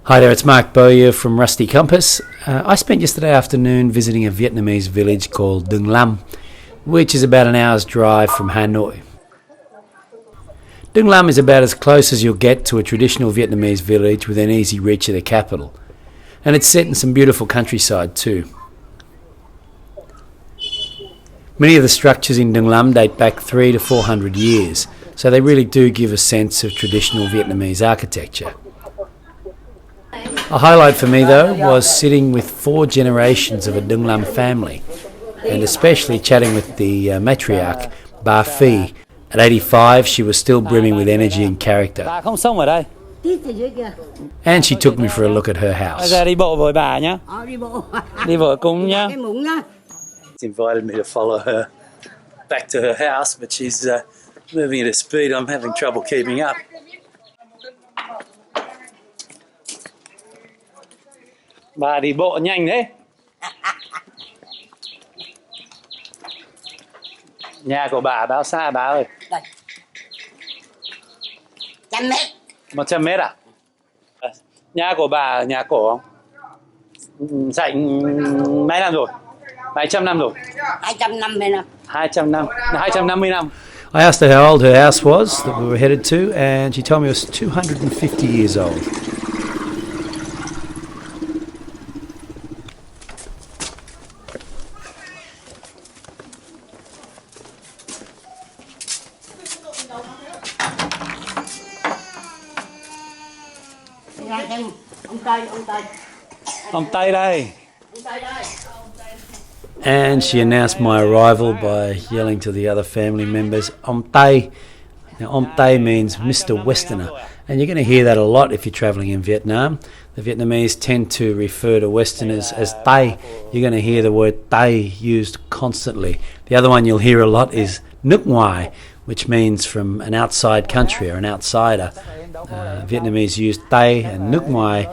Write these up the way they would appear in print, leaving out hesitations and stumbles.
Hi there, it's Mark Bowyer from Rusty Compass. I spent yesterday afternoon visiting a Vietnamese village called Duong Lam, which is about an hour's drive from Hanoi. Duong Lam is about as close as you'll get to a traditional Vietnamese village within easy reach of the capital. And it's set in some beautiful countryside too. Many of the structures in Duong Lam date back 300 to 400 years, so they really do give a sense of traditional Vietnamese architecture. A highlight for me though was sitting with 4 generations of a Duong Lam family, and especially chatting with the matriarch, Bà Phi. At 85 she was still brimming with energy and character. And she took me for a look at her house. Invited me to follow her back to her house, but she's moving at a speed I'm having trouble keeping up. Bà đi bộ nhanh thế. Nhà của bà bao xa bà ơi? 100 mét. 100 mét à? Nhà của bà nhà cổ không? Chạy mấy năm rồi? 200 năm rồi? 250 năm. 250 năm. I asked her how old her house was that we were headed to, and she told me it was 250 years old. Ông Tây đây. And she announced my arrival by yelling to the other family members, Om Tây. Now, Om Tây means Mr. Westerner, and you're going to hear that a lot if you're travelling in Vietnam. The Vietnamese tend to refer to Westerners as Tây. You're going to hear the word Tây used constantly. The other one you'll hear a lot is Nước ngoài, which means from an outside country or an outsider. Vietnamese use Tây and Nước ngoài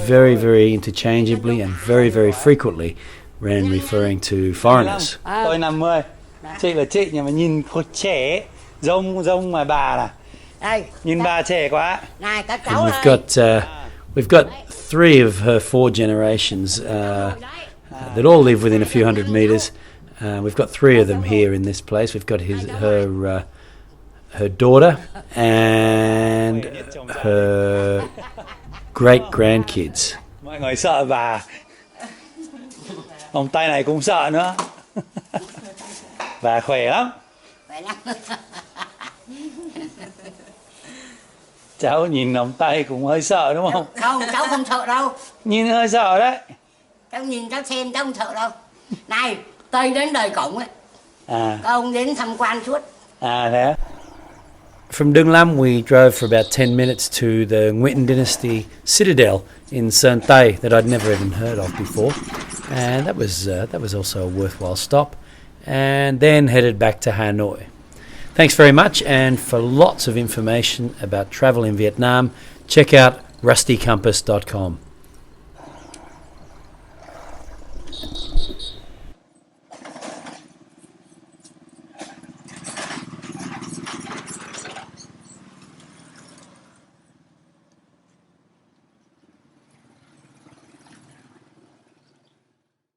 very, very interchangeably and very, very frequently when referring to foreigners. Tôi 50, chị là chị nhưng mà nhìn khô trẻ, rông mà bà nè. Nhìn bà trẻ quá. And we've got 3 of her 4 generations that all live within a few hundred meters. We've got 3 of them here in this place. We've got her daughter and her great grandkids. Mọi người sợ bà. Ông Tây này cũng sợ nữa. Bà khỏe lắm. Cháu nhìn ông Tây cũng hơi sợ đúng không? Không, cháu không sợ đâu. Nhìn hơi sợ đấy. Cháu nhìn cháu xem cháu không sợ đâu. Này, Tây đến đời cổng ấy. Các ông đến tham quan suốt. Thế. From Duong Lam we drove for about 10 minutes to the Nguyen Dynasty citadel in Sơn Tây that I'd never even heard of before, and that was also a worthwhile stop, and then headed back to Hanoi. Thanks very much, and for lots of information about travel in Vietnam, check out rustycompass.com.